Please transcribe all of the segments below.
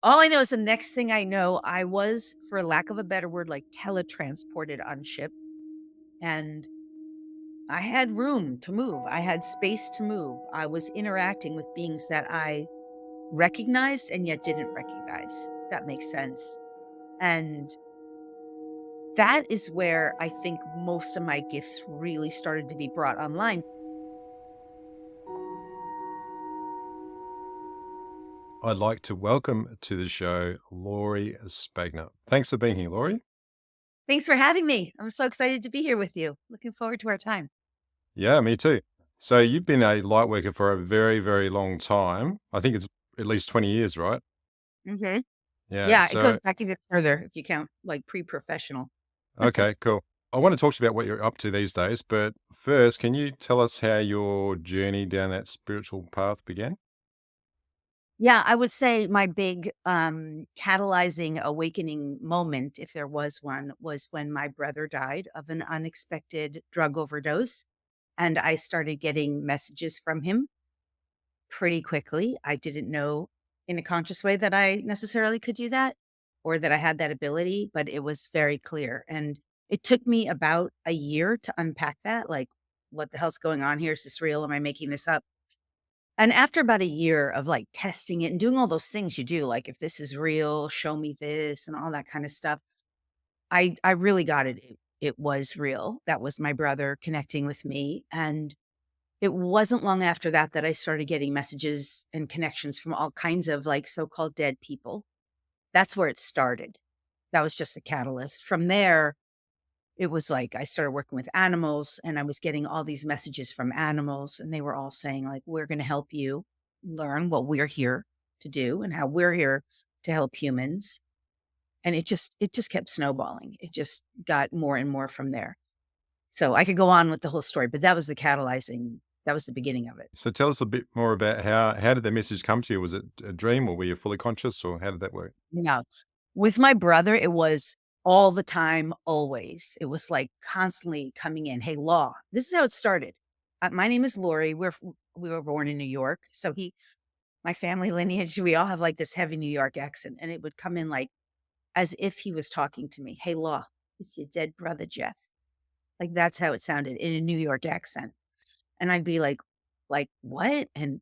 All I know is the next thing I know, I was, for lack of a better word, like teletransported on ship, and I had room to move. I had space to move. I was interacting with beings that I recognized and yet didn't recognize. That makes sense. And that is where I think most of my gifts really started to be brought online. I'd like to welcome to the show Lori Spagna. Thanks for being here, Lori. Thanks for having me. I'm so excited to be here with you. Looking forward to our time. Yeah, me too. So you've been a light worker for a very, very long time. I think it's at least 20 years, right? Mhm. Yeah. Yeah, it So, goes back even further if you count like pre-professional. okay, cool. I want to talk to you about what you're up to these days, but first, can you tell us how your journey down that spiritual path began? Yeah, I would say my big catalyzing awakening moment, if there was one, was when my brother died of an unexpected drug overdose. And I started getting messages from him pretty quickly. I didn't know in a conscious way that I necessarily could do that or that I had that ability, but it was very clear. And it took me about a year to unpack that. Like, what the hell's going on here? Is this real? Am I making this up? And after about a year of like testing it and doing all those things you do, like if this is real, show me this and all that kind of stuff, I really got it. It was real. That was my brother connecting with me. And it wasn't long after that that I started getting messages and connections from all kinds of like so-called dead people. That's where it started. That was just the catalyst. From there, it was like I started working with animals and I was getting all these messages from animals and they were all saying like, we're going to help you learn what we're here to do and how we're here to help humans. And it just kept snowballing. It just got more and more from there. So I could go on with the whole story, but that was the catalyzing, that was the beginning of it. So tell us a bit more about how did the message come to you? Was it a dream or were you fully conscious or how did that work? No. With my brother, it was all the time, always. It was like constantly coming in. Hey, Law. This is how it started. My name is Lori. We were born in New York. So my family lineage, we all have like this heavy New York accent. And it would come in like as if he was talking to me. Hey, Law, it's your dead brother, Jeff. Like that's how it sounded in a New York accent. And I'd be like, what? And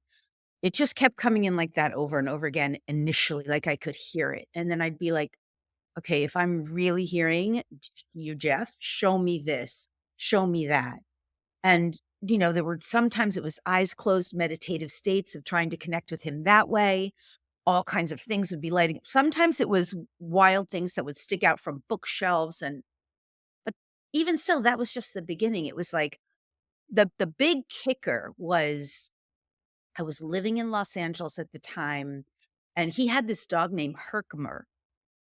it just kept coming in like that over and over again initially, like I could hear it. And then I'd be like, okay, if I'm really hearing you, Jeff, show me this, show me that. And, there were sometimes it was eyes closed meditative states of trying to connect with him that way. All kinds of things would be lighting up. Sometimes it was wild things that would stick out from bookshelves. But even still, that was just the beginning. It was like the big kicker was I was living in Los Angeles at the time and he had this dog named Herkimer.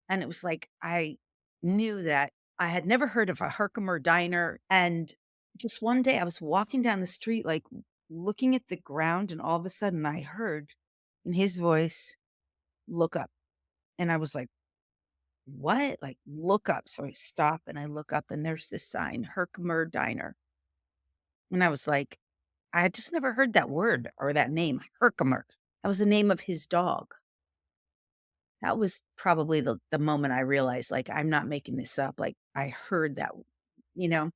And it was like, I knew that I had never heard of a Herkimer diner. And just one day I was walking down the street, like looking at the ground, and all of a sudden I heard in his voice, look up. And I was like, what? Like, look up. So I stop and I look up, and there's this sign, Herkimer Diner. And I was like, I had just never heard that word or that name, Herkimer. That was the name of his dog. That was probably the moment I realized, like, I'm not making this up, like, I heard that, you know?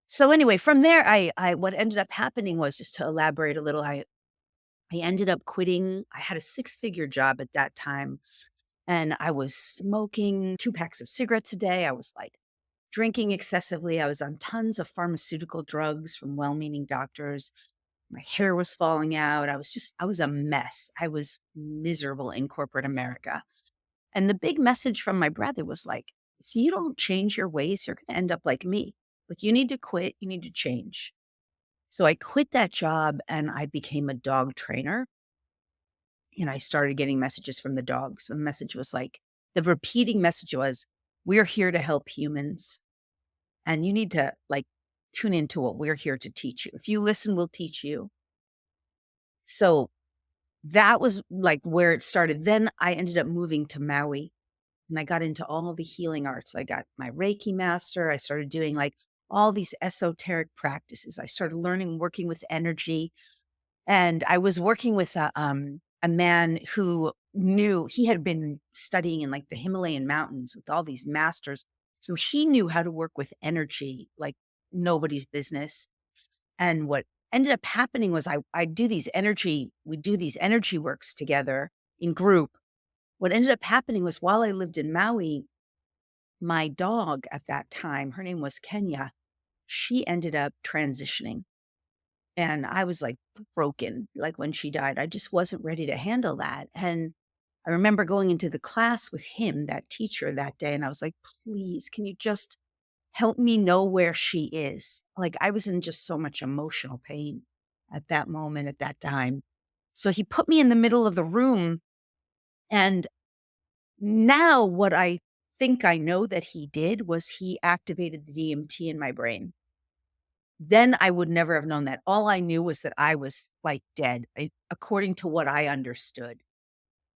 So, anyway, from there, I what ended up happening was just to elaborate a little, I ended up quitting. I had a six-figure job at that time, and I was smoking 2 packs of cigarettes a day. I was, like, drinking excessively. I was on tons of pharmaceutical drugs from well-meaning doctors. My hair was falling out. I was a mess. I was miserable in corporate America. And the big message from my brother was like, if you don't change your ways, you're going to end up like me. Like, you need to quit, you need to change. So I quit that job and I became a dog trainer. And I started getting messages from the dogs. And the message was like, the repeating message was, we're here to help humans. And you need to like tune into what we're here to teach you. If you listen, we'll teach you. So that was like where it started. Then I ended up moving to Maui. And I got into all the healing arts. I got my Reiki master. I started doing like all these esoteric practices. I started learning working with energy. And I was working with a man who knew he had been studying in like the Himalayan mountains with all these masters. So he knew how to work with energy like nobody's business. And what ended up happening was I do these energy, we do these energy works together in group. What ended up happening was while I lived in Maui, my dog at that time, her name was Kenya, she ended up transitioning. And I was like broken, like when she died. I just wasn't ready to handle that. And I remember going into the class with him, that teacher that day, and I was like, please, can you just help me know where she is? Like I was in just so much emotional pain at that moment, at that time. So he put me in the middle of the room. And now what I think I know that he did was he activated the DMT in my brain. Then I would never have known that. All I knew was that I was, like, dead, according to what I understood.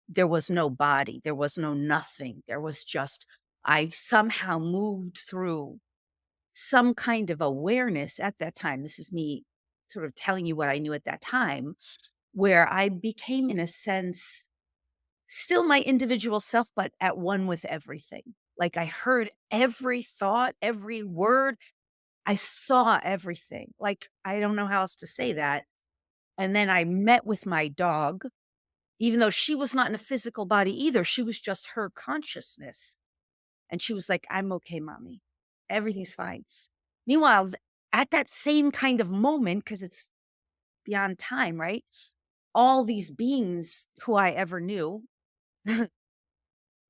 There was no body, there was no nothing, there was just I somehow moved through some kind of awareness at that time. This is me sort of telling you what I knew at that time, where I became, in a sense, still my individual self, but at one with everything. Like, I heard every thought, every word, I saw everything. Like, I don't know how else to say that. And then I met with my dog, even though she was not in a physical body either. She was just her consciousness. And she was like, I'm okay, mommy. Everything's fine. Meanwhile, at that same kind of moment, because it's beyond time, right? All these beings who I ever knew,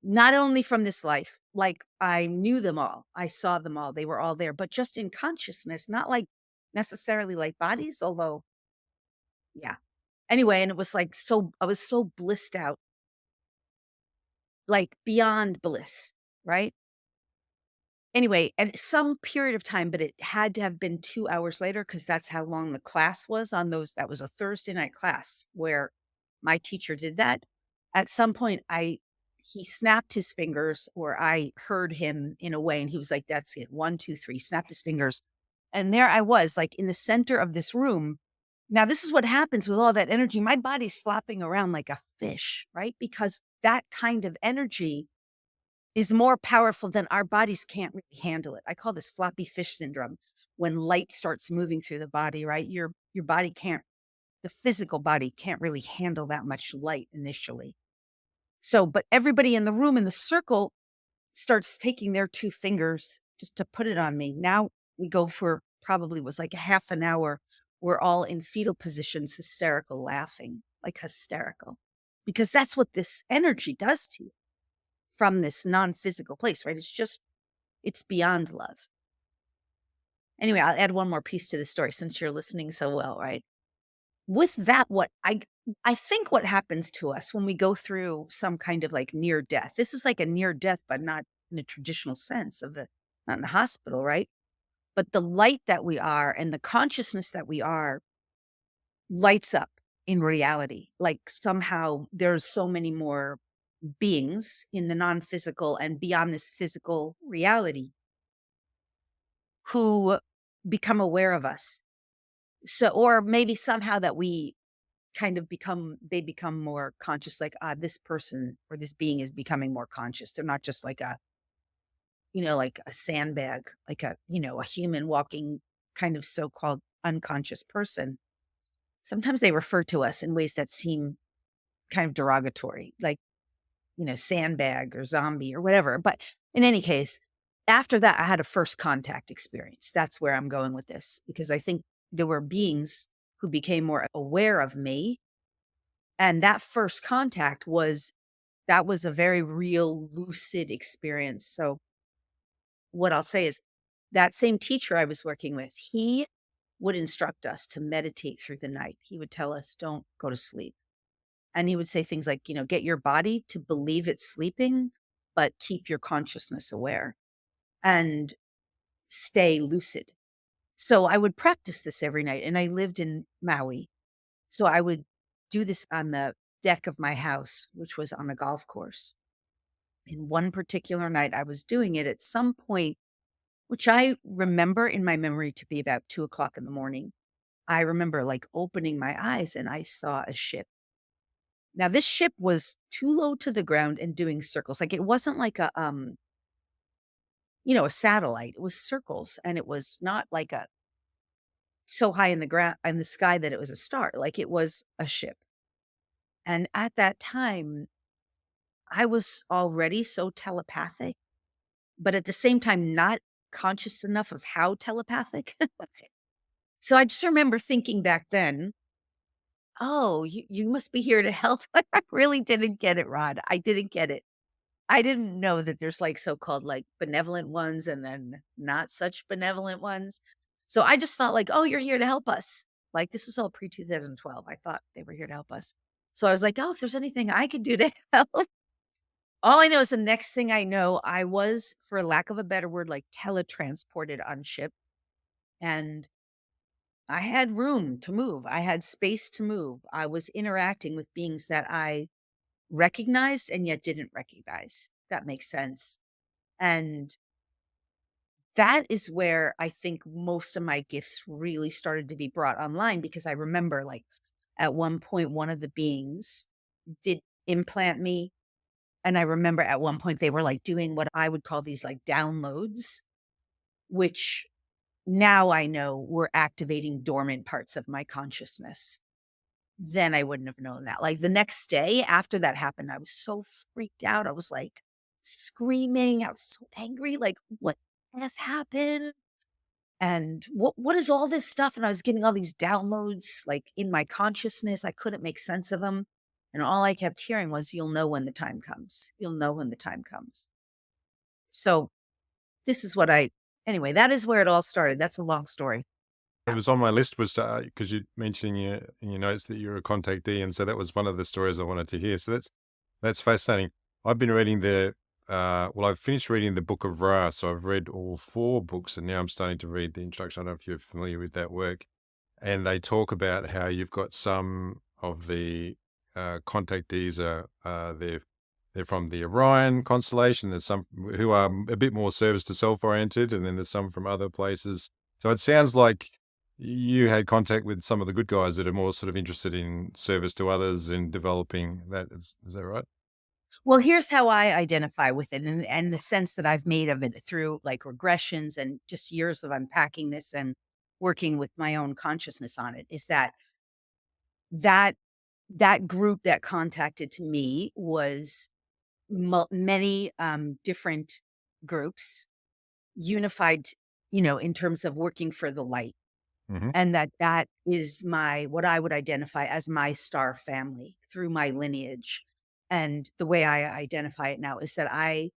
not only from this life, like I knew them all, I saw them all, they were all there, but just in consciousness, not like necessarily like bodies, although, yeah. Anyway, and it was like I was so blissed out, like beyond bliss, right? Anyway, at some period of time, but it had to have been 2 hours later because that's how long the class was on those that was a Thursday night class where my teacher did that. At some point, I he snapped his fingers, or I heard him in a way, and he was like, "That's it. 1, 2, 3." Snapped his fingers. And there I was, like, in the center of this room. Now, this is what happens with all that energy. My body's flopping around like a fish, right? Because that kind of energy is more powerful than our bodies can't really handle it. I call this floppy fish syndrome. When light starts moving through the body, right? Your body can't the physical body can't really handle that much light initially. So, but everybody in the room in the circle starts taking their 2 fingers just to put it on me. Now we go for probably was like a half an hour. We're all in fetal positions, hysterical laughing, like hysterical. Because that's what this energy does to you from this non-physical place, right? It's beyond love. Anyway, I'll add one more piece to the story since you're listening so well, right? With that, what I think what happens to us when we go through some kind of like near death. This is like a near death, but not in a traditional sense of the not in the hospital, right? But the light that we are and the consciousness that we are lights up in reality. Like somehow there's so many more beings in the non-physical and beyond this physical reality who become aware of us. So or maybe somehow that we kind of they become more conscious, like, this person or this being is becoming more conscious. They're not just like like a sandbag, like a human walking kind of so-called unconscious person. Sometimes they refer to us in ways that seem kind of derogatory, like, sandbag or zombie or whatever. But in any case, after that, I had a first contact experience. That's where I'm going with this, because I think there were beings who became more aware of me. And that first contact that was a very real lucid experience. So what I'll say is that same teacher I was working with, he would instruct us to meditate through the night. He would tell us, don't go to sleep. And he would say things like, get your body to believe it's sleeping, but keep your consciousness aware and stay lucid. So I would practice this every night. And I lived in Maui. So I would do this on the deck of my house, which was on a golf course. In one particular night, I was doing it at some point, which I remember in my memory to be about 2 o'clock in the morning. I remember like opening my eyes and I saw a ship. Now this ship was too low to the ground and doing circles. Like it wasn't like a a satellite. It was circles, and it was not like a so high in the ground in the sky that it was a star. Like it was a ship. And at that time, I was already so telepathic, but at the same time not conscious enough of how telepathic. So I just remember thinking back then, "Oh, you must be here to help." I really didn't get it, Rod. I didn't get it. I didn't know that there's, like, so-called, like, benevolent ones and then not such benevolent ones. So I just thought like, "Oh, you're here to help us." Like, this is all pre-2012. I thought they were here to help us. So I was like, "Oh, if there's anything I could do to help." All I know is the next thing I know, I was, for lack of a better word, like, teletransported on ship, and I had room to move. I had space to move. I was interacting with beings that I recognized and yet didn't recognize. That makes sense. And that is where I think most of my gifts really started to be brought online because I remember, like, at one point, one of the beings did implant me. And I remember at one point they were like doing what I would call these like downloads, which now I know were activating dormant parts of my consciousness. Then I wouldn't have known that. Like the next day after that happened, I was so freaked out. I was like screaming. I was so angry. Like, what has happened? And what is all this stuff? And I was getting all these downloads like in my consciousness. I couldn't make sense of them. And all I kept hearing was, "You'll know when the time comes. You'll know when the time comes." So this is what I anyway, that is where it all started. That's a long story. It Yeah. was on my list was because you mentioned in your notes that you're a contactee, and so that was one of the stories I wanted to hear. So that's fascinating. I've been reading I've finished reading the Book of Ra, so I've read all 4 books, and now I'm starting to read the introduction. I don't know if you're familiar with that work. And they talk about how you've got some of the contactees they're from the Orion constellation. There's some who are a bit more service to self oriented, and then there's some from other places. So it sounds like you had contact with some of the good guys that are more sort of interested in service to others and developing that. Is that right? Well, here's how I identify with it and the sense that I've made of it through like regressions and just years of unpacking this and working with my own consciousness on it is that that group that contacted to me was many different groups unified, in terms of working for the light. Hmm. And that is my what I would identify as my star family through my lineage. And the way I identify it now is that I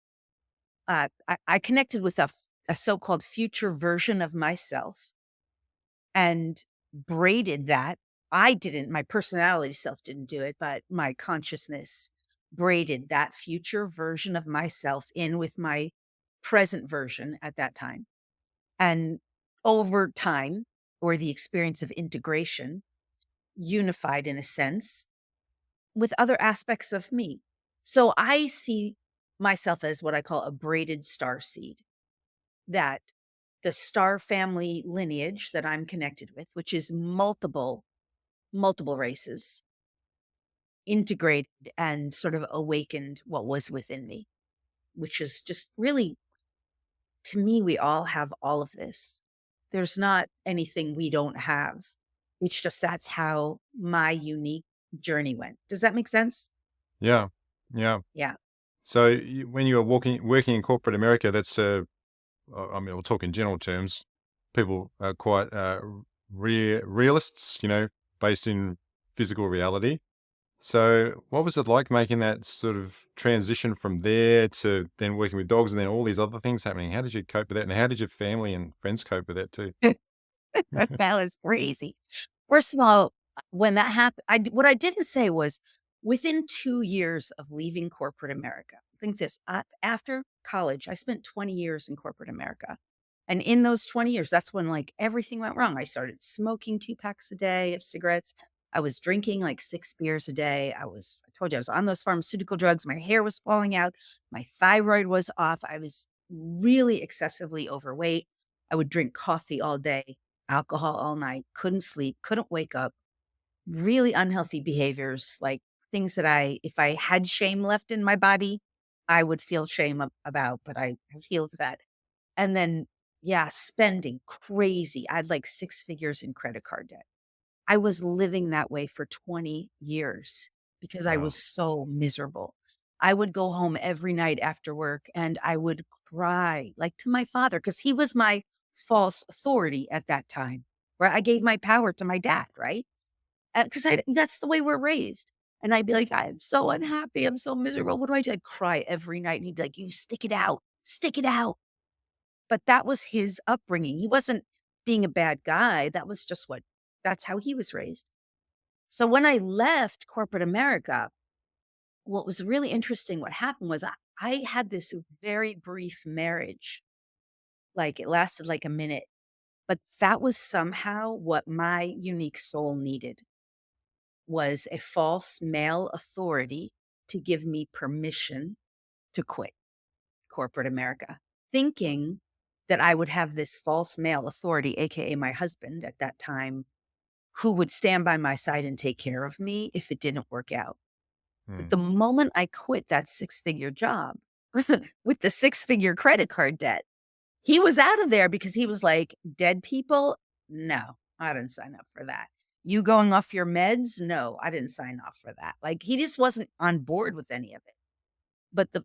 connected with a so-called future version of myself and braided that. I didn't, my personality self didn't do it, but my consciousness braided that future version of myself in with my present version at that time. And over time, or the experience of integration, unified in a sense with other aspects of me. So I see myself as what I call a braided star seed, that the star family lineage that I'm connected with, which is multiple races, integrated and sort of awakened what was within me, which is just really, to me, we all have all of this. There's not anything we don't have. It's just that's how my unique journey went. Does that make sense? Yeah, yeah. Yeah. So when you were working in corporate America, that's I mean, we'll talk in general terms. People are quite realists, based in physical reality. So, what was it like making that sort of transition from there to then working with dogs and then all these other things happening? How did you cope with that? And how did your family and friends cope with that too? That was crazy. First of all, when that happened, what I didn't say was within 2 years of leaving corporate America, think this, after college, I spent 20 years in corporate America. And in those 20 years, that's when like everything went wrong. I started smoking 2 packs a day of cigarettes. I was drinking like 6 beers a day. I told you I was on those pharmaceutical drugs. My hair was falling out. My thyroid was off. I was really excessively overweight. I would drink coffee all day, alcohol all night, couldn't sleep, couldn't wake up, really unhealthy behaviors like things that if I had shame left in my body, I would feel shame about, but I have healed that. And then, yeah, spending crazy. I had like 6 figures in credit card debt. I was living that way for 20 years because I was Wow. so miserable. I would go home every night after work and I would cry like to my father because he was my false authority at that time, right? I gave my power to my dad, right? Because that's the way we're raised. And I'd be like, I'm so unhappy. I'm so miserable. What do I do? I'd cry every night. And he'd be like, you stick it out, stick it out. But that was his upbringing. He wasn't being a bad guy. That's how he was raised. So when I left corporate America, what was really interesting, what happened was I had this very brief marriage. Like it lasted like a minute, but that was somehow what my unique soul needed was a false male authority to give me permission to quit corporate America, thinking that I would have this false male authority, AKA my husband at that time, who would stand by my side and take care of me if it didn't work out. But Mm. the moment I quit that 6 figure job with the 6 figure credit card debt, he was out of there because he was like, dead people? No, I didn't sign up for that. You going off your meds? No, I didn't sign off for that. Like he just wasn't on board with any of it.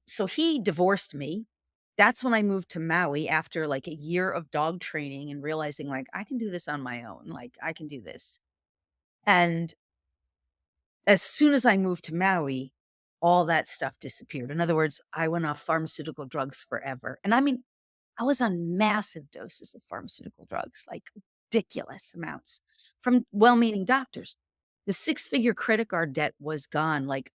So he divorced me. That's when I moved to Maui after like a year of dog training and realizing like I can do this on my own. Like I can do this. And as soon as I moved to Maui, all that stuff disappeared. In other words, I went off pharmaceutical drugs forever. And I mean, I was on massive doses of pharmaceutical drugs, like ridiculous amounts from well meaning doctors. The 6 figure credit card debt was gone. Like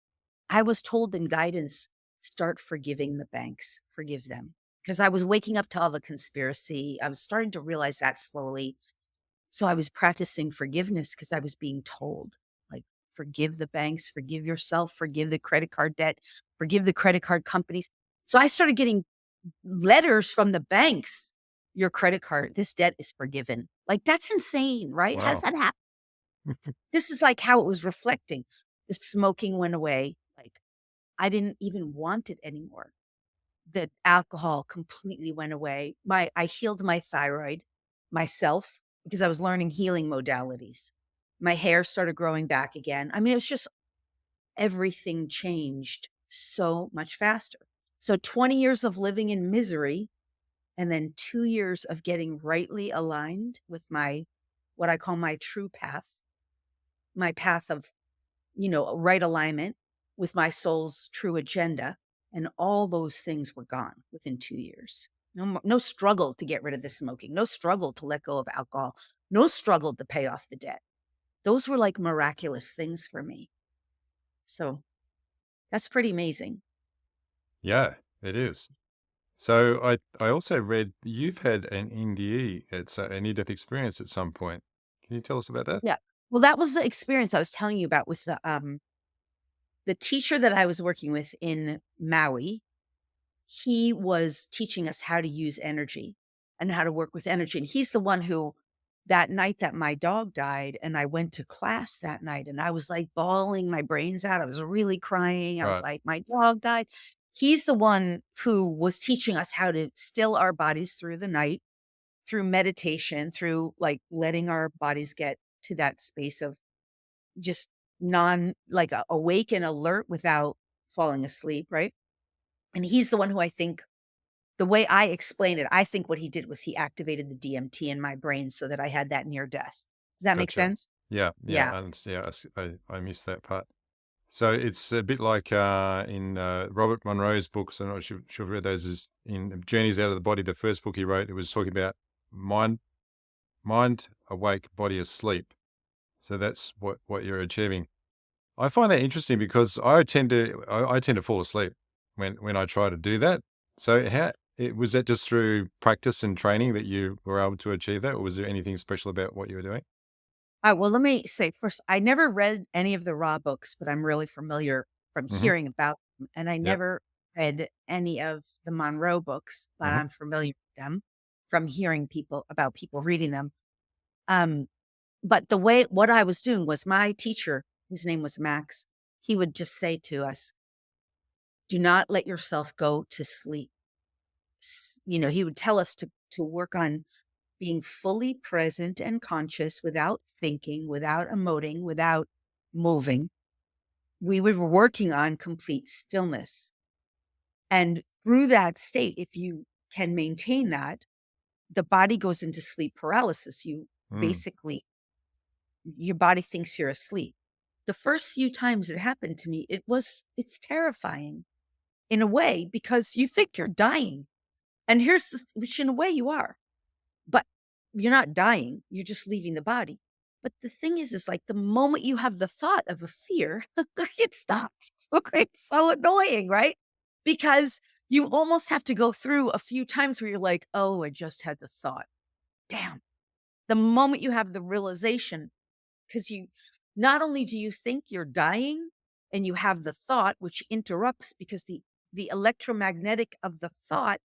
I was told in guidance, start forgiving the banks, forgive them. Because I was waking up to all the conspiracy. I was starting to realize that slowly. So I was practicing forgiveness because I was being told, like, forgive the banks, forgive yourself, forgive the credit card debt, forgive the credit card companies. So I started getting letters from the banks. Your credit card, this debt is forgiven. Like, that's insane, right? How does Wow. that happen? This is like how it was reflecting. The smoking went away. Like, I didn't even want it anymore. The alcohol completely went away. I healed my thyroid myself because I was learning healing modalities. My hair started growing back again. I mean, it was just everything changed so much faster. So 20 years of living in misery and then 2 years of getting rightly aligned with my what I call my true path, my path of right alignment with my soul's true agenda. And all those things were gone within 2 years. No struggle to get rid of the smoking, no struggle to let go of alcohol, no struggle to pay off the debt. Those were like miraculous things for me. So that's pretty amazing. Yeah, it is. So I also read you've had an NDE, it's a near-death experience at some point. Can you tell us about that? Yeah. Well, that was the experience I was telling you about with the teacher that I was working with in Maui. He was teaching us how to use energy and how to work with energy. And he's the one who, that night that my dog died, and I went to class that night and I was like bawling my brains out. I was really crying. I was Right. like, my dog died. He's the one who was teaching us how to still our bodies through the night, through meditation, through like letting our bodies get to that space of just awake and alert without falling asleep. Right. And he's the one who I think the way I explain it, I think what he did was he activated the DMT in my brain so that I had that near death. Does that make Gotcha. sense? Yeah, yeah, Yeah. and yeah, I missed that part. So it's a bit like in Robert Monroe's books. I'm not sure if you read those. Is in Journeys Out of the Body, the first book he wrote. It was talking about mind, mind awake, body asleep. So that's what you're achieving. I find that interesting because I tend to fall asleep when I try to do that. So was that just through practice and training that you were able to achieve that, or was there anything special about what you were doing? Well, let me say first, I never read any of the Raw books, but I'm really familiar from Hmm. hearing about them. And I Yep. never read any of the Monroe books, but Hmm. I'm familiar with them from hearing people reading them. Um, but what I was doing was my teacher, his name was Max. he would just say to us, "Do not let yourself go to sleep." He would tell us to work on being fully present and conscious without thinking, without emoting, without moving. We were working on complete stillness. And through that state, if you can maintain that, the body goes into sleep paralysis. You Mm, basically, your body thinks you're asleep. The first few times it happened to me, it's terrifying in a way because you think you're dying. And which in a way you are. But you're not dying, you're just leaving the body. But the thing is like the moment you have the thought of a fear, it stops. It's so annoying, right? Because you almost have to go through a few times where you're like, oh, I just had the thought. Damn. The moment you have the realization, because you not only do you think you're dying and you have the thought, which interrupts because the electromagnetic of the thought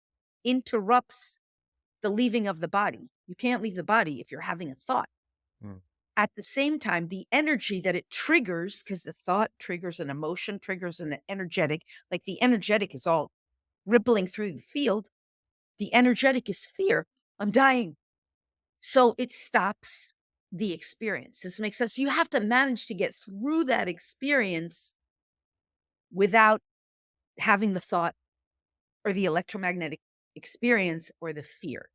interrupts the leaving of the body. You can't leave the body if you're having a thought. mm, At the same time, the energy that it triggers, because the thought triggers an emotion, triggers an energetic, like the energetic is all rippling through the field. The energetic is fear. I'm dying. So it stops the experience. This makes sense. You have to manage to get through that experience without having the thought or the electromagnetic experience or the fear.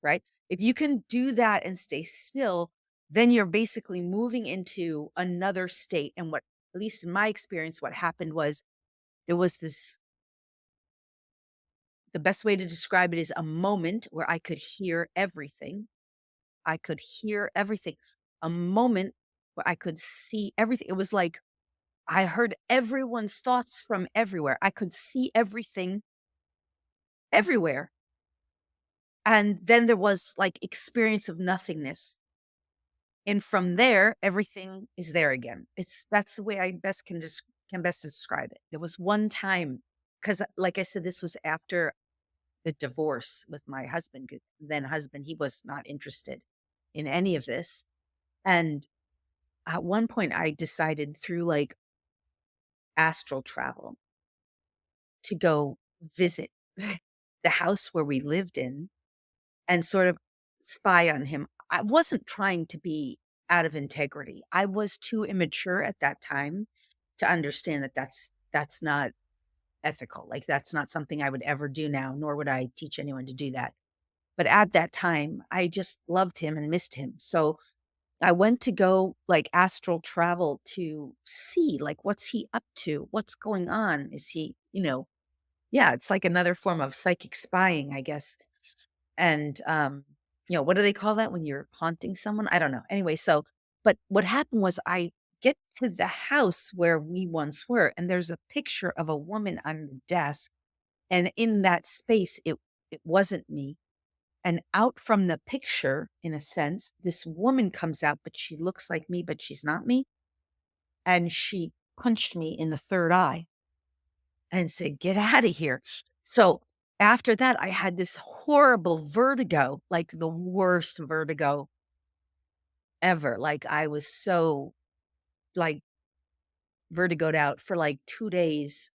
Right? If you can do that and stay still, then you're basically moving into another state. And what, at least in my experience, what happened was there was the best way to describe it is a moment where I could hear everything. I could hear everything. A moment where I could see everything. It was like I heard everyone's thoughts from everywhere. I could see everything everywhere. And then there was like experience of nothingness. And from there, everything is there again. That's the way I can best describe it. There was one time, because like I said, this was after the divorce with my husband, then husband, he was not interested in any of this. And at one point I decided through like astral travel to go visit the house where we lived in and sort of spy on him. I wasn't trying to be out of integrity. I was too immature at that time to understand that that's not ethical. Like that's not something I would ever do now, nor would I teach anyone to do that. But at that time, I just loved him and missed him. So I went to go like astral travel to see like what's he up to? What's going on? Is he, yeah, it's like another form of psychic spying, I guess. And, what do they call that when you're haunting someone? I don't know. Anyway, but what happened was I get to the house where we once were, and there's a picture of a woman on the desk. And in that space, it wasn't me. And out from the picture, in a sense, this woman comes out, but she looks like me, but she's not me. And she punched me in the third eye and said, "Get out of here." So after that, I had this horrible vertigo, like the worst vertigo ever. Like I was so like vertigoed out for like 2 days.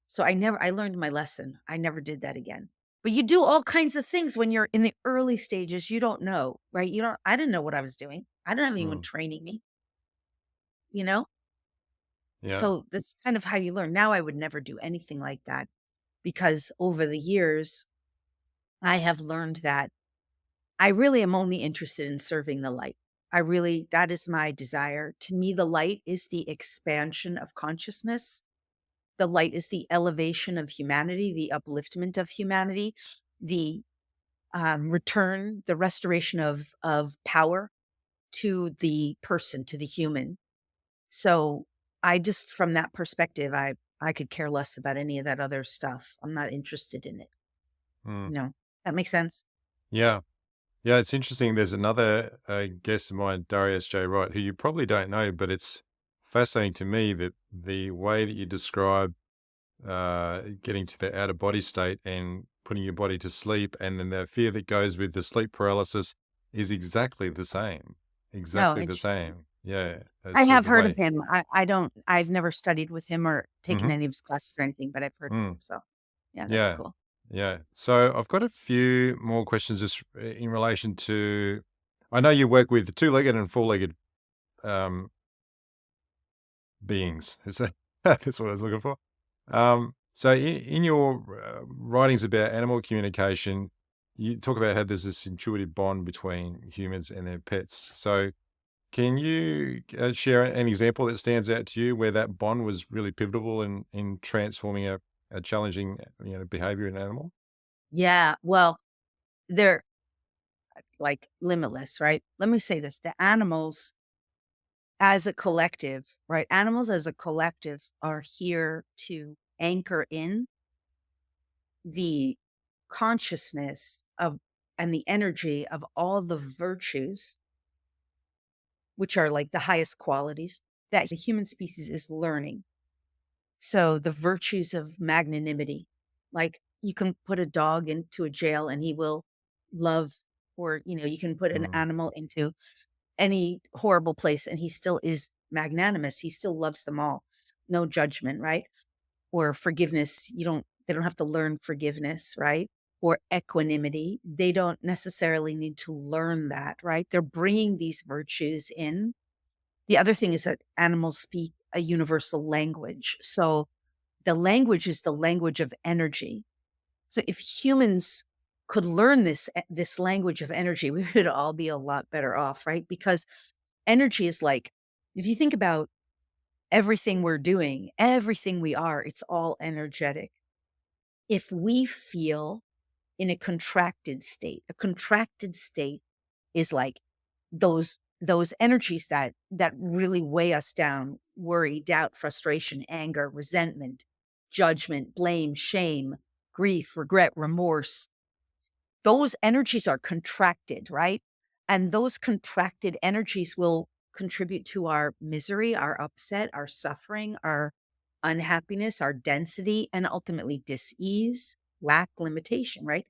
So I learned my lesson. I never did that again. But you do all kinds of things when you're in the early stages. You don't know, right? I didn't know what I was doing. I didn't have anyone mm. training me, you know? Yeah. So that's kind of how you learn. Now I would never do anything like that because over the years, I have learned that I really am only interested in serving the light. That is my desire. To me, the light is the expansion of consciousness. The light is the elevation of humanity, the upliftment of humanity, the the restoration of power to the person, to the human. So I just, from that perspective, I could care less about any of that other stuff. I'm not interested in it. Mm. You know, that makes sense. Yeah. Yeah, it's interesting. There's another guest of mine, Darius J. Wright, who you probably don't know, but it's fascinating to me that the way that you describe getting to the out of body state and putting your body to sleep, and then the fear that goes with the sleep paralysis is exactly the same. No, Exactly the it's same. Yeah, I that's have the heard of way. him. I've never studied with him or taken Mhm. any of his classes or anything, but I've heard of Mm. him. So yeah, that's Yeah. cool. Yeah. So I've got a few more questions just in relation to. I know you work with two-legged and four-legged um, beings. Is that that's what I was looking for? So in your writings about animal communication, you talk about how there's this intuitive bond between humans and their pets. So can you share an example that stands out to you where that bond was really pivotal in transforming a challenging behavior in an animal? Yeah. Well, they're like limitless, right? Let me say this. The animals as a collective, right? Animals as a collective are here to anchor in the consciousness of and the energy of all the virtues, which are like the highest qualities that the human species is learning. So the virtues of magnanimity, like you can put a dog into a jail and he will love, or, you can put an Mm, animal into any horrible place and he still is magnanimous. He still loves them all. No judgment, right? Or forgiveness. They don't have to learn forgiveness, right? Or equanimity. They don't necessarily need to learn that, right? They're bringing these virtues in. The other thing is that animals speak a universal language. So the language is the language of energy. So if humans could learn this language of energy, we would all be a lot better off, right? Because energy is like, if you think about everything we're doing, everything we are, it's all energetic. If we feel in a contracted state is like those energies that really weigh us down, worry, doubt, frustration, anger, resentment, judgment, blame, shame, grief, regret, remorse. Those energies are contracted, right? And those contracted energies will contribute to our misery, our upset, our suffering, our unhappiness, our density, and ultimately dis-ease, lack, limitation, right?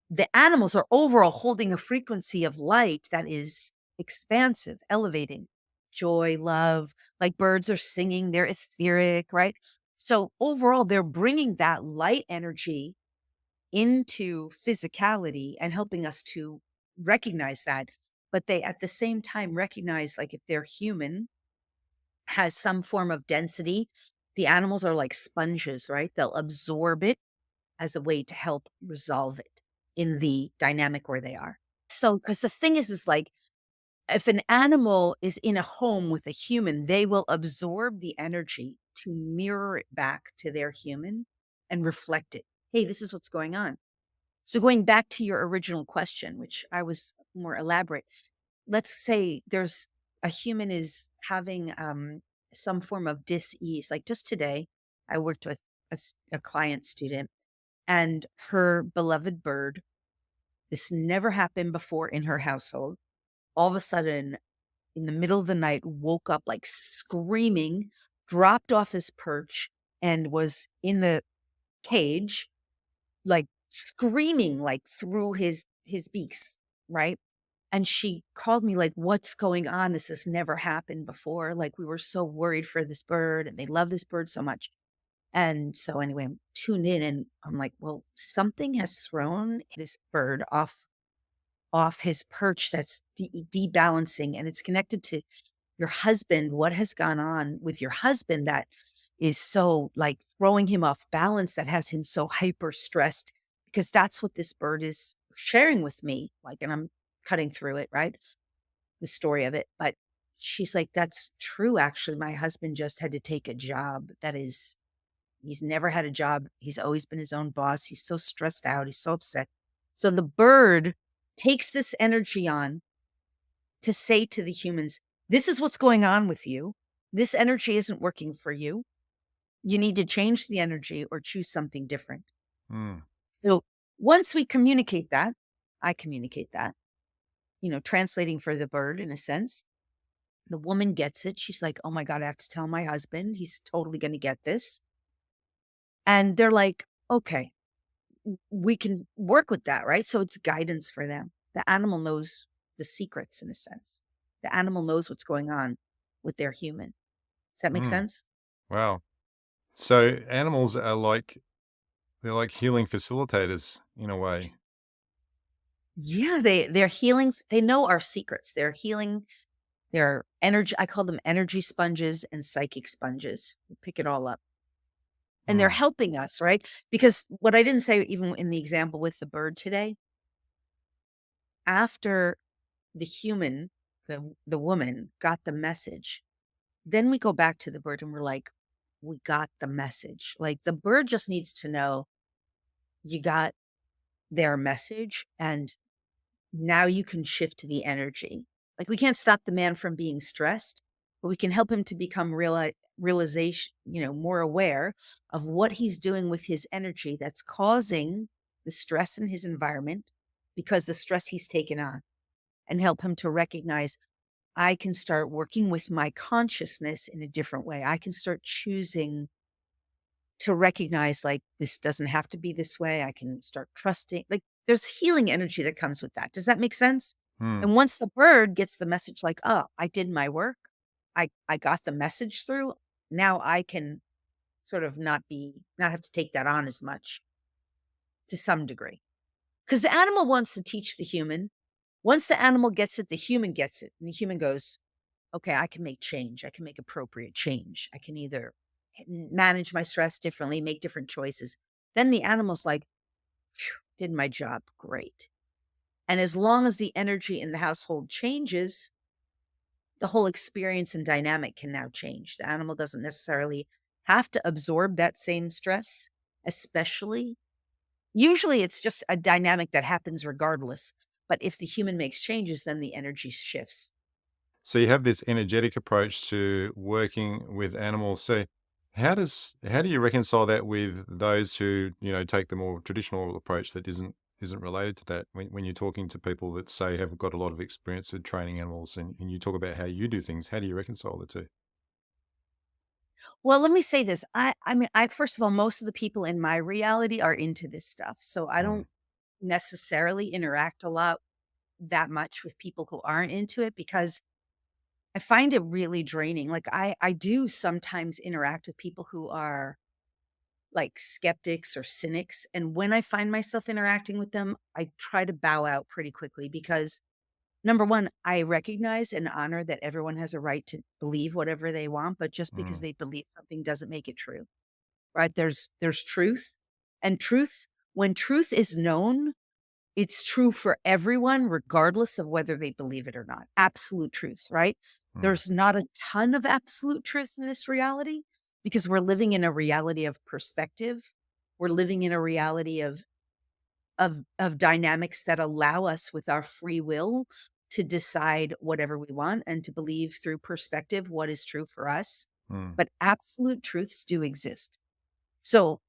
The animals are overall holding a frequency of light that is expansive, elevating, joy, love, like birds are singing, they're etheric, right? So overall, they're bringing that light energy into physicality and helping us to recognize that. But they at the same time recognize, like, if they're human, has some form of density, the animals are like sponges, right? They'll absorb it as a way to help resolve it in the dynamic where they are. So, because the thing is like, if an animal is in a home with a human, they will absorb the energy to mirror it back to their human and reflect it. Hey, this is what's going on. So, going back to your original question, which I was more elaborate, let's say there's a human is having some form of dis-ease. Like just today, I worked with a client student and her beloved bird. This never happened before in her household. All of a sudden, in the middle of the night, woke up like screaming, dropped off his perch, and was in the cage, like screaming like through his beaks, right? And she called me like, "What's going on? This has never happened before. Like, we were so worried for this bird, and they love this bird so much." And so anyway, I'm tuned in and I'm like, well, something has thrown this bird off his perch that's debalancing, and it's connected to your husband. What has gone on with your husband that is so like throwing him off balance, that has him so hyper stressed? Because that's what this bird is sharing with me. Like, and I'm cutting through it, right? The story of it. But she's like, that's true. Actually, my husband just had to take a job that is, he's never had a job. He's always been his own boss. He's so stressed out. He's so upset. So the bird takes this energy on to say to the humans, this is what's going on with you. This energy isn't working for you. You need to change the energy or choose something different. mm, So once we communicate that, I communicate that, translating for the bird in a sense. The woman gets it. She's like, oh my God, I have to tell my husband. He's totally going to get this. And they're like, okay, we can work with that, right? So it's guidance for them. The animal knows the secrets in a sense. The animal knows what's going on with their human. Does that make Mm. sense? Wow. So animals are like they're like healing facilitators in a way. Yeah, they're healing. They know our secrets. They're healing. They're energy. I call them energy sponges and psychic sponges. They pick it all up. And they're Mm. helping us, right? Because what I didn't say, even in the example with the bird today, after the human, the woman got the message, then we go back to the bird and we're like, we got the message. Like the bird just needs to know you got their message, and now you can shift to the energy. Like we can't stop the man from being stressed, but we can help him to become realization, more aware of what he's doing with his energy that's causing the stress in his environment because the stress he's taken on, and help him to recognize I can start working with my consciousness in a different way. I can start choosing to recognize, like, this doesn't have to be this way. I can start trusting. Like, there's healing energy that comes with that. Does that make sense? Mm. And once the bird gets the message, like, oh, I did my work, I got the message through. Now I can sort of not have to take that on as much to some degree. Because the animal wants to teach the human. Once the animal gets it, the human gets it. And the human goes, okay, I can make change. I can make appropriate change. I can either manage my stress differently, make different choices. Then the animal's like, "Phew, did my job great." And as long as the energy in the household changes, the whole experience and dynamic can now change. The animal doesn't necessarily have to absorb that same stress, especially. Usually it's just a dynamic that happens regardless. But if the human makes changes, then the energy shifts. So you have this energetic approach to working with animals. So how do you reconcile that with those who, take the more traditional approach that isn't related to that when you're talking to people that say have got a lot of experience with training animals and you talk about how you do things, how do you reconcile the two? Well, let me say this. I mean, I first of all, most of the people in my reality are into this stuff. So I Mm. don't necessarily interact a lot that much with people who aren't into it because I find it really draining. Like I do sometimes interact with people who are like skeptics or cynics, and when I find myself interacting with them, I try to bow out pretty quickly because number 1, I recognize and honor that everyone has a right to believe whatever they want, but just because Mm. they believe something doesn't make it true. Right? There's truth, and truth when truth is known, it's true for everyone regardless of whether they believe it or not. Absolute truth, right? Mm. There's not a ton of absolute truth in this reality because we're living in a reality of perspective. We're living in a reality of dynamics that allow us with our free will to decide whatever we want and to believe through perspective what is true for us. Mm. But absolute truths do exist. So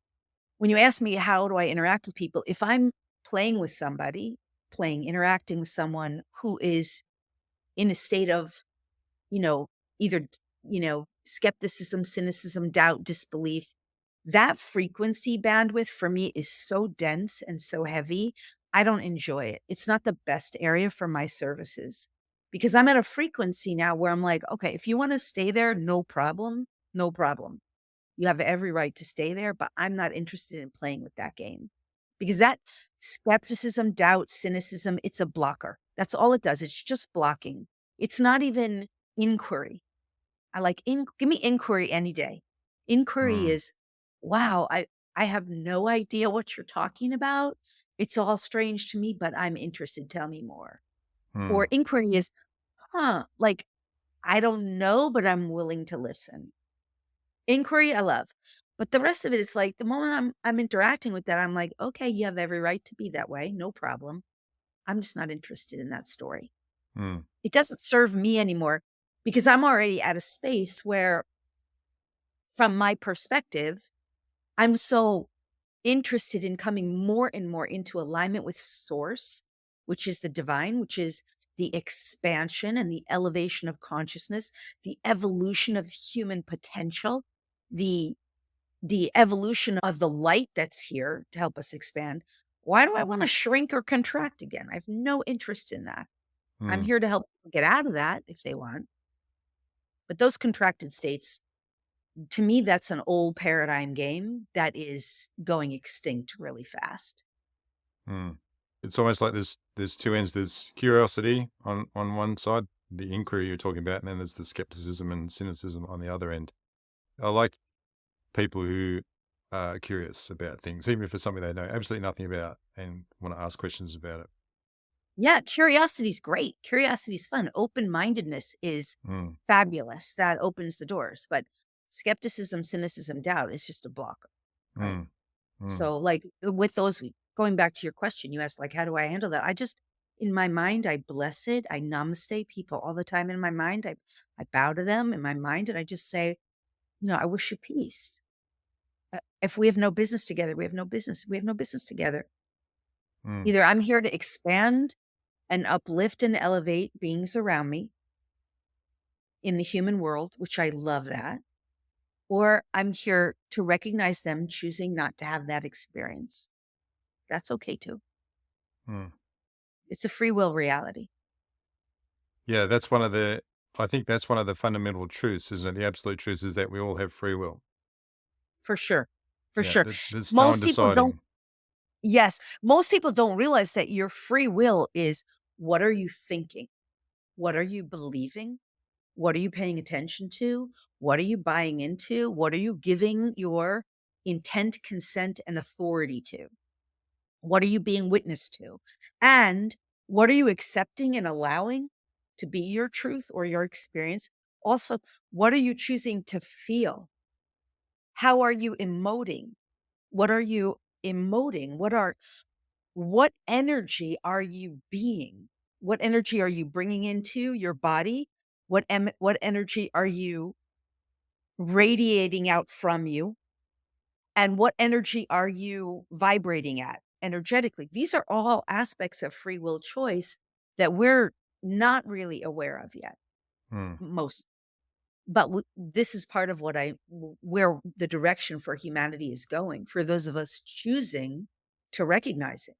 when you ask me how do I interact with people, if I'm playing with somebody, interacting with someone who is in a state of, you know, either, skepticism, cynicism, doubt, disbelief, that frequency bandwidth for me is so dense and so heavy. I don't enjoy it. It's not the best area for my services because I'm at a frequency now where I'm like, okay, if you want to stay there, no problem. No problem. You have every right to stay there, but I'm not interested in playing with that game because that skepticism, doubt, cynicism, it's a blocker. That's all it does. It's just blocking. It's not even inquiry. Give me inquiry any day. Inquiry Mm. is, wow, I have no idea what you're talking about. It's all strange to me, but I'm interested. Tell me more. Mm. Or inquiry is, like I don't know, but I'm willing to listen. Inquiry, I love. But the rest of it, it's like the moment I'm interacting with that, I'm like, okay, you have every right to be that way. No problem. I'm just not interested in that story. Mm. It doesn't serve me anymore because I'm already at a space where, from my perspective, I'm so interested in coming more and more into alignment with source, which is the divine, which is the expansion and the elevation of consciousness, the evolution of human potential, the evolution of the light that's here to help us expand. Why do I want to shrink or contract again? I have no interest in that. I'm Mm, here to help people get out of that if they want. But those contracted states, to me, that's an old paradigm game that is going extinct really fast. mm. It's almost like there's two ends. There's curiosity on one side, the inquiry you're talking about, and then there's the skepticism and cynicism on the other end. I like people who are curious about things, even if it's something they know absolutely nothing about and want to ask questions about it. Yeah, curiosity's great. Curiosity's fun. Open-mindedness is Mm, fabulous. That opens the doors. But skepticism, cynicism, doubt is just a blocker, right? mm, mm, So, like, with those, going back to your question, you asked, like, how do I handle that? I just, in my mind, I bless it. I namaste people all the time in my mind. I bow to them in my mind and I just say, I wish you peace. If we have no business together, we have no business. We have no business together. mm, Either I'm here to expand and uplift and elevate beings around me in the human world, which I love that, or I'm here to recognize them choosing not to have that experience. That's okay too. mm. It's a free will reality. Yeah, that's one of the. I think that's one of the fundamental truths, isn't it? The absolute truth is that we all have free will. For sure. For Yeah, sure. there's no one Most people don't deciding. Yes, most people don't realize that your free will is, what are you thinking? What are you believing? What are you paying attention to? What are you buying into? What are you giving your intent, consent, and authority to? What are you being witness to? And what are you accepting and allowing to be your truth or your experience? Also, what are you choosing to feel? How are you emoting? What are you emoting? What energy are you being? What energy are you bringing into your body? What energy are you radiating out from you? And what energy are you vibrating at energetically? These are all aspects of free will choice that we're not really aware of yet. Mm, Most But this is part of where the direction for humanity is going, for those of us choosing to recognize it.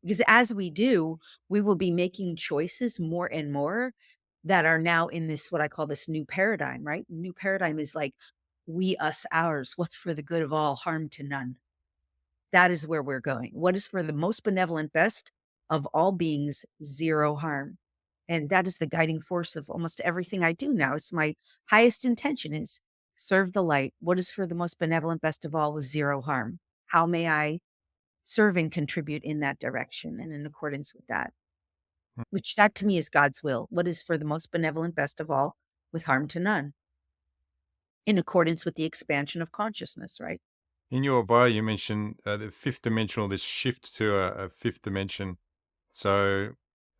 Because as we do, we will be making choices more and more that are now in this, what I call this new paradigm, right? New paradigm is like we, us, ours, what's for the good of all, harm to none. That is where we're going. What is for the most benevolent best of all beings, zero harm. And that is the guiding force of almost everything I do now. It's my highest intention is serve the light. What is for the most benevolent best of all with zero harm? How may I serve and contribute in that direction and in accordance with that? mm. Which that to me is God's will. What is for the most benevolent best of all with harm to none? In accordance with the expansion of consciousness, right? In your bio, you mentioned the fifth dimensional, this shift to a fifth dimension. So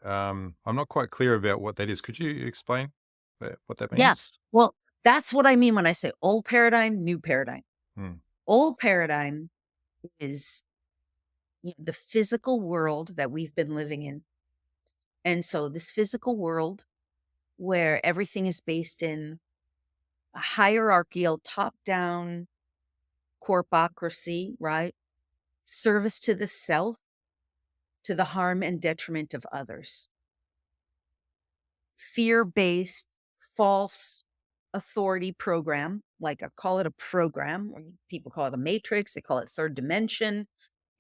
I'm not quite clear about what that is. Could you explain what that Yeah. means? Well, that's what I mean when I say old paradigm, new paradigm. Mm, Old paradigm is the physical world that we've been living in. And so this physical world where everything is based in a hierarchical, top down corpocracy, right? Service to the self, to the harm and detriment of others. Fear based, false authority program, like I call it a program, or people call it a matrix, they call it third dimension.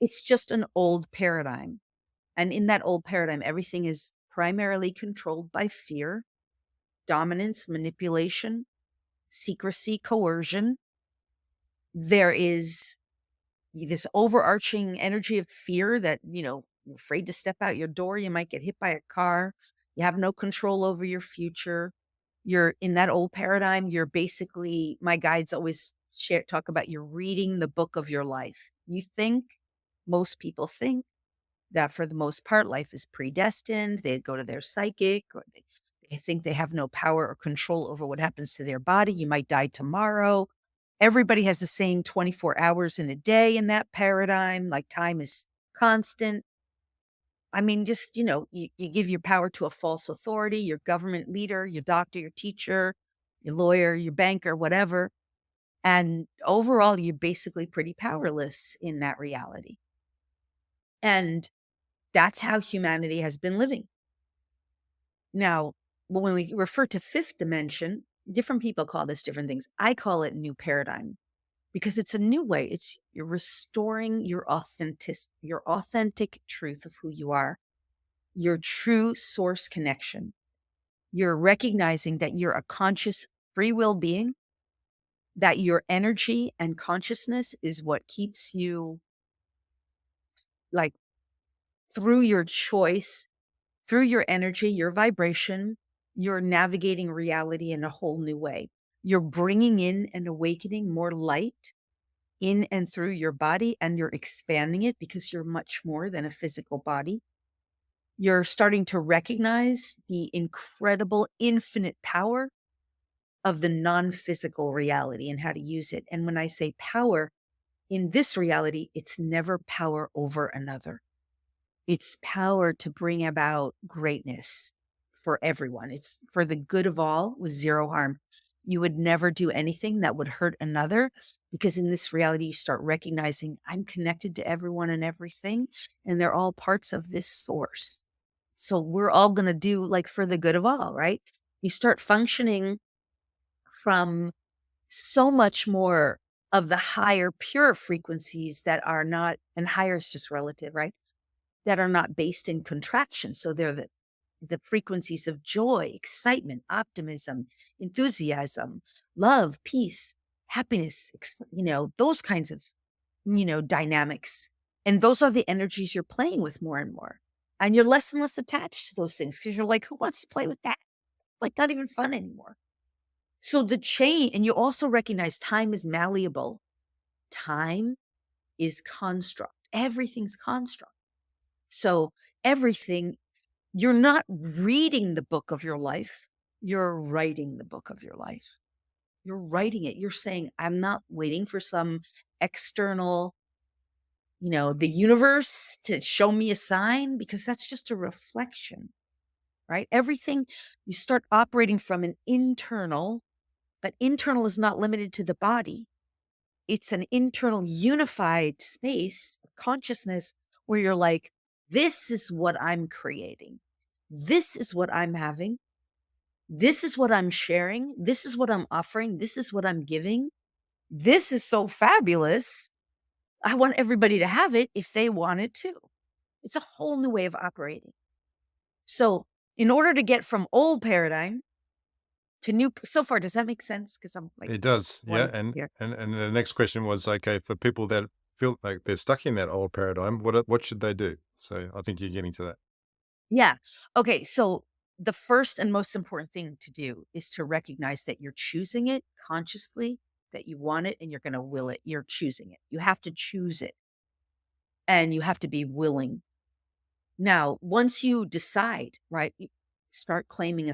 It's just an old paradigm. And in that old paradigm, everything is primarily controlled by fear, dominance, manipulation, secrecy, coercion. There is this overarching energy of fear that, you're afraid to step out your door. You might get hit by a car. You have no control over your future. You're in that old paradigm. You're basically, my guides always talk about you're reading the book of your life. Most people think that for the most part, life is predestined. They go to their psychic, or they think they have no power or control over what happens to their body. You might die tomorrow. Everybody has the same 24 hours in a day in that paradigm, like time is constant. I mean, just, you give your power to a false authority, your government leader, your doctor, your teacher, your lawyer, your banker, whatever. And overall, you're basically pretty powerless in that reality. And that's how humanity has been living. Now, when we refer to fifth dimension, different people call this different things. I call it new paradigm because it's a new way. It's you're restoring your authentic truth of who you are, your true source connection. You're recognizing that you're a conscious free will being, that your energy and consciousness is what keeps you like through your choice, through your energy, your vibration, you're navigating reality in a whole new way. You're bringing in and awakening more light in and through your body, and you're expanding it because you're much more than a physical body. You're starting to recognize the incredible infinite power of the non physical reality and how to use it. And when I say power in this reality, it's never power over another. It's power to bring about greatness for everyone. It's for the good of all with zero harm. You would never do anything that would hurt another because in this reality, you start recognizing I'm connected to everyone and everything, and they're all parts of this source. So we're all going to do like for the good of all, right? You start functioning from so much more of the higher, pure frequencies that are not, and higher is just relative, right? That are not based in contraction. So they're the frequencies of joy, excitement, optimism, enthusiasm, love, peace, happiness, those kinds of, dynamics. And those are the energies you're playing with more and more. And you're less and less attached to those things because you're like, who wants to play with that? Like, not even fun anymore. So the change, and you also recognize time is malleable. Time is construct. Everything's construct. So everything, you're not reading the book of your life. You're writing the book of your life. You're writing it. You're saying, I'm not waiting for some external, the universe to show me a sign because that's just a reflection, right? Everything you start operating from an internal, but internal is not limited to the body. It's an internal unified space of consciousness where you're like, this is what I'm creating. This is what I'm having. This is what I'm sharing. This is what I'm offering. This is what I'm giving. This is so fabulous. I want everybody to have it if they want it too. It's a whole new way of operating. So, in order to get from old paradigm to new, so far, does that make sense? Because I'm like It does, yeah. one And here. and the next question was, okay, for people that feel like they're stuck in that old paradigm, what should they do? So I think you're getting to that. Yeah. Okay. So the first and most important thing to do is to recognize that you're choosing it consciously, that you want it and you're going to will it. You're choosing it. You have to choose it and you have to be willing. Now, once you decide, right, start claiming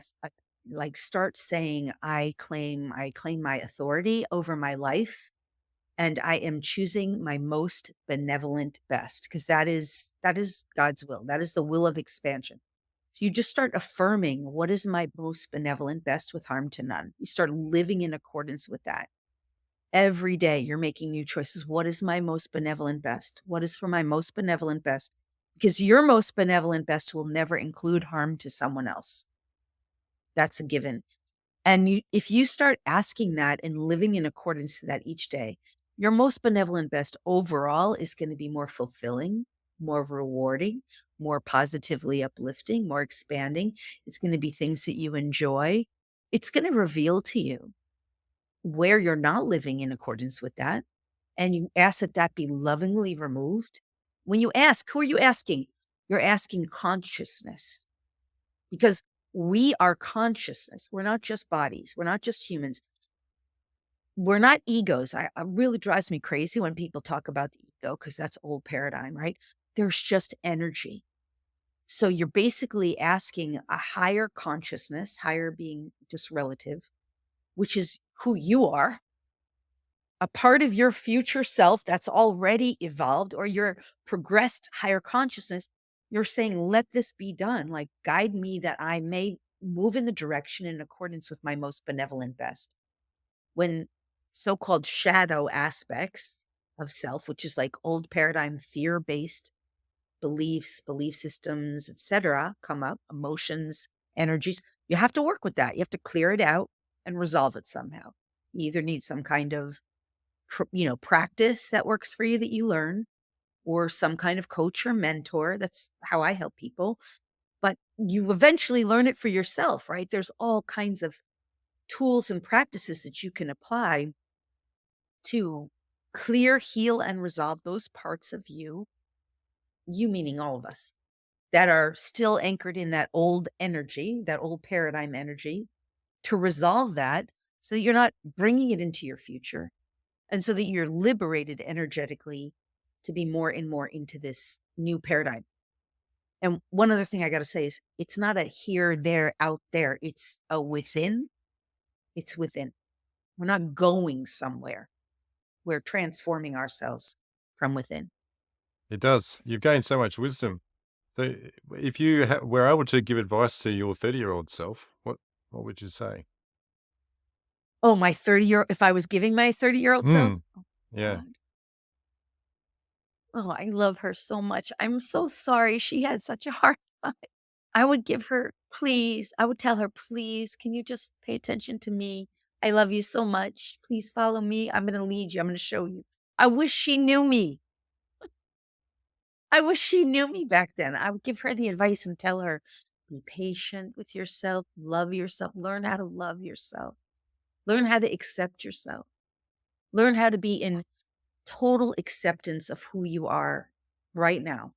like start saying, I claim my authority over my life and I am choosing my most benevolent best because that is God's will. That is the will of expansion. So you just start affirming what is my most benevolent best with harm to none. You start living in accordance with that. Every day you're making new choices. What is my most benevolent best? What is for my most benevolent best? Because your most benevolent best will never include harm to someone else. That's a given. And if you start asking that and living in accordance to that each day, your most benevolent best overall is going to be more fulfilling, more rewarding, more positively uplifting, more expanding. It's going to be things that you enjoy. It's going to reveal to you where you're not living in accordance with that. And you ask that that be lovingly removed. When you ask, who are you asking? You're asking consciousness because we are consciousness. We're not just bodies. We're not just humans. We're not egos. It really drives me crazy when people talk about the ego because that's old paradigm, right? There's just energy. So you're basically asking a higher consciousness, higher being just relative, which is who you are, a part of your future self that's already evolved or your progressed higher consciousness. You're saying, let this be done. Like, guide me that I may move in the direction in accordance with my most benevolent best. When so-called shadow aspects of self, which is like old paradigm fear-based beliefs, belief systems, etc., come up, emotions, energies. You have to work with that. You have to clear it out and resolve it somehow. You either need some kind of, practice that works for you that you learn, or some kind of coach or mentor. That's how I help people. But you eventually learn it for yourself, right? There's all kinds of tools and practices that you can apply to clear, heal, and resolve those parts of you meaning all of us, that are still anchored in that old energy, that old paradigm energy, to resolve that so that you're not bringing it into your future, and so that you're liberated energetically to be more and more into this new paradigm. And one other thing I got to say is it's not a here, there, out there. It's a within. It's within. We're not going somewhere. We're transforming ourselves from within. It does. You've gained so much wisdom. So, if you were able to give advice to your 30-year-old self, what would you say? Oh, my 30-year, if I was giving my 30-year-old self, Mm, oh yeah. God. Oh, I love her so much. I'm so sorry she had such a hard time. I would give her, please, I would tell her, please, can you just pay attention to me? I love you so much. Please follow me. I'm going to lead you. I'm going to show you. I wish she knew me. I wish she knew me back then. I would give her the advice and tell her, be patient with yourself, love yourself, learn how to love yourself, learn how to accept yourself, learn how to be in total acceptance of who you are right now.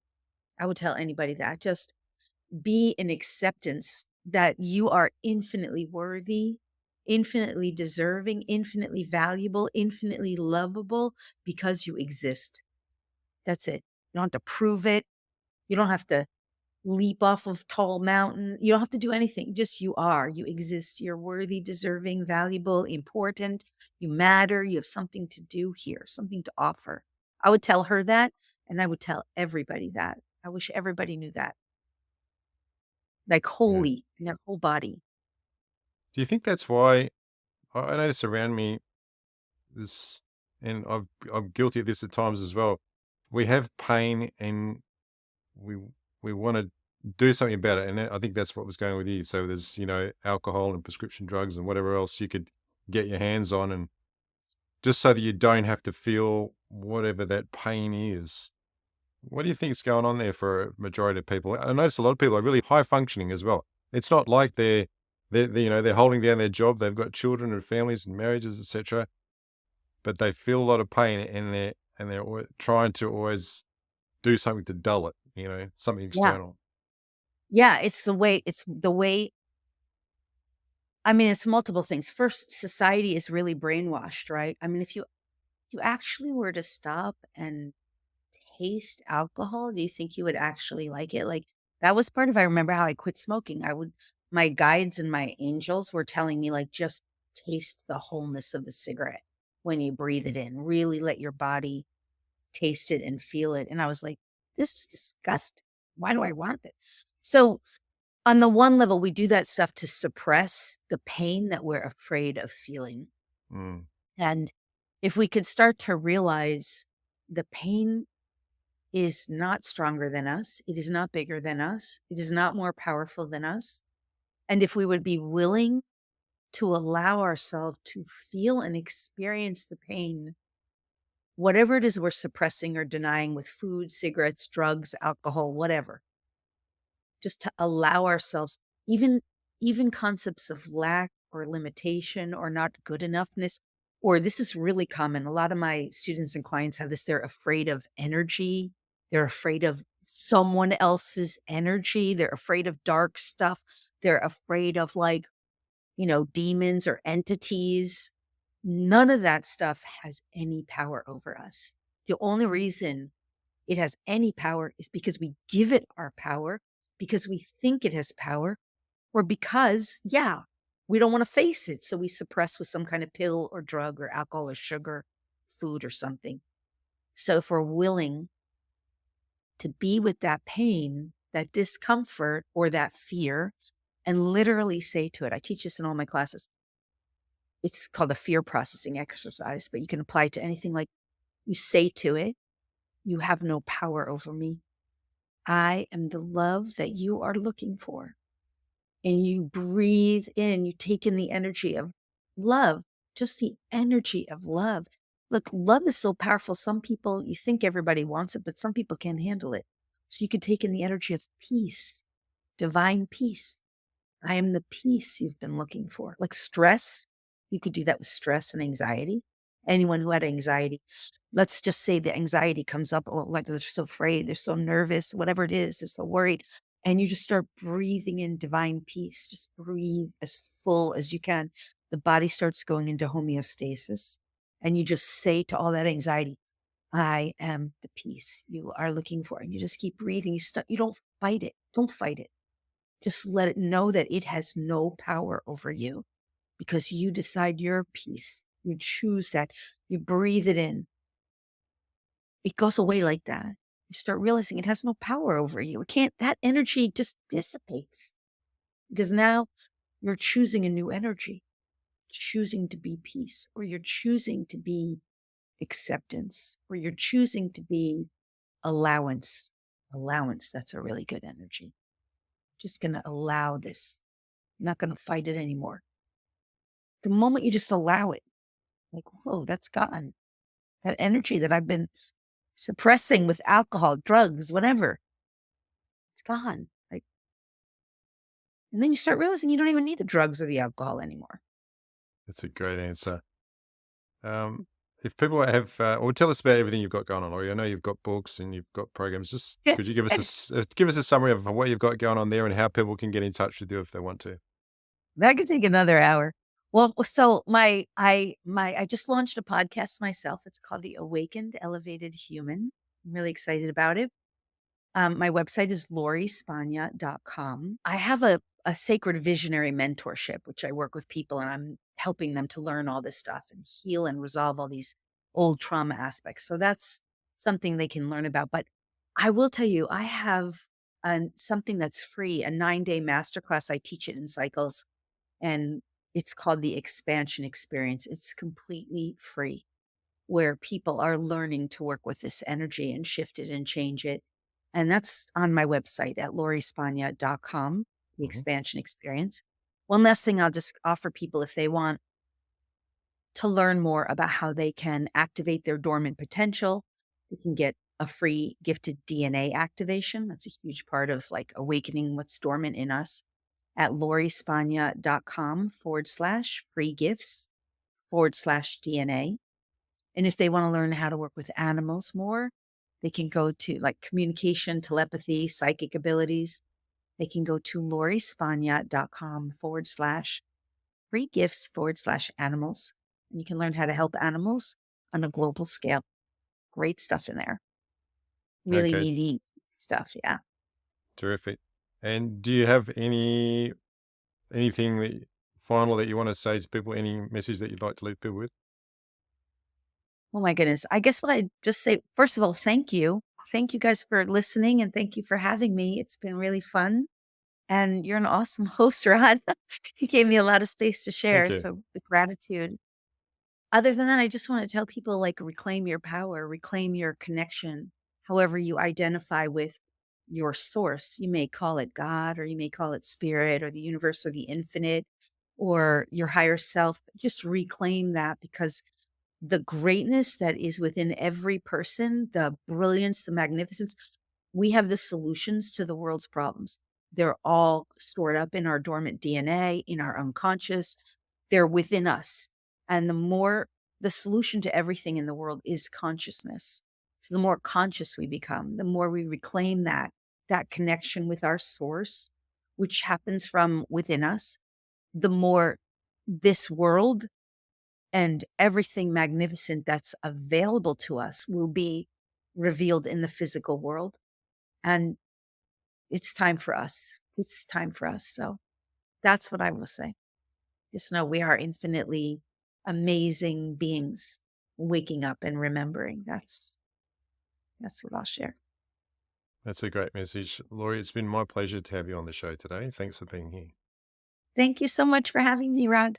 I would tell anybody that. Just be in acceptance that you are infinitely worthy, infinitely deserving, infinitely valuable, infinitely lovable because you exist. That's it. You don't have to prove it. You don't have to leap off of tall mountain. You don't have to do anything. Just you are. You exist. You're worthy, deserving, valuable, important. You matter. You have something to do here, something to offer. I would tell her that, and I would tell everybody that. I wish everybody knew that, like Yeah. wholly in their whole body. Do you think that's why I notice around me this, and I'm guilty of this at times as well. We have pain and we we want to do something about it, and I think that's what was going with you. So there's alcohol and prescription drugs and whatever else you could get your hands on, and just so that you don't have to feel whatever that pain is. What do you think is going on there for a majority of people? I notice a lot of people are really high functioning as well. It's not like they're holding down their job. They've got children and families and marriages, etc. But they feel a lot of pain, and they're trying to always do something to dull it. Something Yeah. external. Yeah. It's the way, I mean, it's multiple things. First, society is really brainwashed, right? I mean, if you actually were to stop and taste alcohol, do you think you would actually like it? Like, that was part of, I remember how I quit smoking. My guides and my angels were telling me, like, just taste the wholeness of the cigarette when you breathe it in. Really let your body taste it and feel it. And I was like, this is disgusting. Why do I want this? So, on the one level, we do that stuff to suppress the pain that we're afraid of feeling. Mm, And if we could start to realize the pain is not stronger than us. It is not bigger than us. It is not more powerful than us. And if we would be willing to allow ourselves to feel and experience the pain, whatever it is we're suppressing or denying with food, cigarettes, drugs, alcohol, whatever, just to allow ourselves, even even concepts of lack or limitation or not good enoughness, or this is really common. A lot of my students and clients have this. They're afraid of energy. They're afraid of someone else's energy. They're afraid of dark stuff. They're afraid of, like, demons or entities. None of that stuff has any power over us. The only reason it has any power is because we give it our power, because we think it has power, or because, yeah, we don't want to face it. So we suppress with some kind of pill or drug or alcohol or sugar, food or something. So if we're willing to be with that pain, that discomfort, or that fear, and literally say to it, I teach this in all my classes. It's called a fear processing exercise, but you can apply it to anything. Like, you say to it, you have no power over me. I am the love that you are looking for. and you breathe in, you take in the energy of love, just the energy of love. Look, love is so powerful. Some people, you think everybody wants it, but some people can't handle it. So you can take in the energy of peace, divine peace. I am the peace you've been looking for. Like stress, you could do that with stress and anxiety. Anyone who had anxiety, let's just say the anxiety comes up, or like they're so afraid, they're so nervous, whatever it is, they're so worried. And you just start breathing in divine peace. Just breathe as full as you can. The body starts going into homeostasis. And you just say to all that anxiety, I am the peace you are looking for. And you just keep breathing. You don't fight it. Don't fight it. Just let it know that it has no power over you because you decide your peace. You choose that. You breathe it in. It goes away like that. You start realizing it has no power over you. It can't, that energy just dissipates because now you're choosing a new energy, choosing to be peace, or you're choosing to be acceptance, or you're choosing to be allowance. Allowance, that's a really good energy. Just going to allow this. I'm not going to fight it anymore. The moment you just allow it, like, whoa, that's gone. That energy that I've been suppressing with alcohol, drugs, whatever, it's gone. Like, and then you start realizing you don't even need the drugs or the alcohol anymore. That's a great answer. Um, if people have, or tell us about everything you've got going on, Lori. I know you've got books and you've got programs. Just Yeah. could you give us give us a summary of what you've got going on there and how people can get in touch with you if they want to? That could take another hour. Well, so I just launched a podcast myself. It's called The Awakened Elevated Human. I'm really excited about it. My website is lorispagna.com. I have a sacred visionary mentorship, which I work with people and I'm helping them to learn all this stuff and heal and resolve all these old trauma aspects. So that's something they can learn about. But I will tell you, I have something that's free, a 9-day masterclass. I teach it in cycles and it's called the Expansion Experience. It's completely free where people are learning to work with this energy and shift it and change it. And that's on my website at lorispagna.com, the Hmm. expansion experience. One last thing I'll just offer people if they want to learn more about how they can activate their dormant potential, they can get a free gifted DNA activation. That's a huge part of like awakening what's dormant in us at lorispagna.com/free gifts/DNA. And if they want to learn how to work with animals more, they can go to like communication, telepathy, psychic abilities. They can go to lorispagna.com/free gifts/animals. And you can learn how to help animals on a global scale. Great stuff in there. Really Okay, neat stuff. Yeah. terrific. And do you have anything final that you want to say to people? Any message that you'd like to leave people with? Oh my goodness. I guess what I just say, first of all, thank you. Thank you guys for listening and thank you for having me. It's been really fun. And you're an awesome host, Rod. You gave me a lot of space to Thank share. you. So the gratitude. Other than that, I just want to tell people like reclaim your power, reclaim your connection, however you identify with your source. You may call it God, or you may call it spirit, or the universe, or the infinite, or your higher self. Just reclaim that because the greatness that is within every person, the brilliance, the magnificence, we have the solutions to the world's problems. They're all stored up in our dormant DNA, in our unconscious. They're within us. And the solution to everything in the world is consciousness. So the more conscious we become, the more we reclaim that connection with our source, which happens from within us, the more this world and everything magnificent that's available to us will be revealed in the physical world. And it's time for us. It's time for us. So that's what I will say. Just know we are infinitely amazing beings waking up and remembering. That's what I'll share. That's a great message. Lori, it's been my pleasure to have you on the show today. Thanks for being here. Thank you so much for having me, Rod.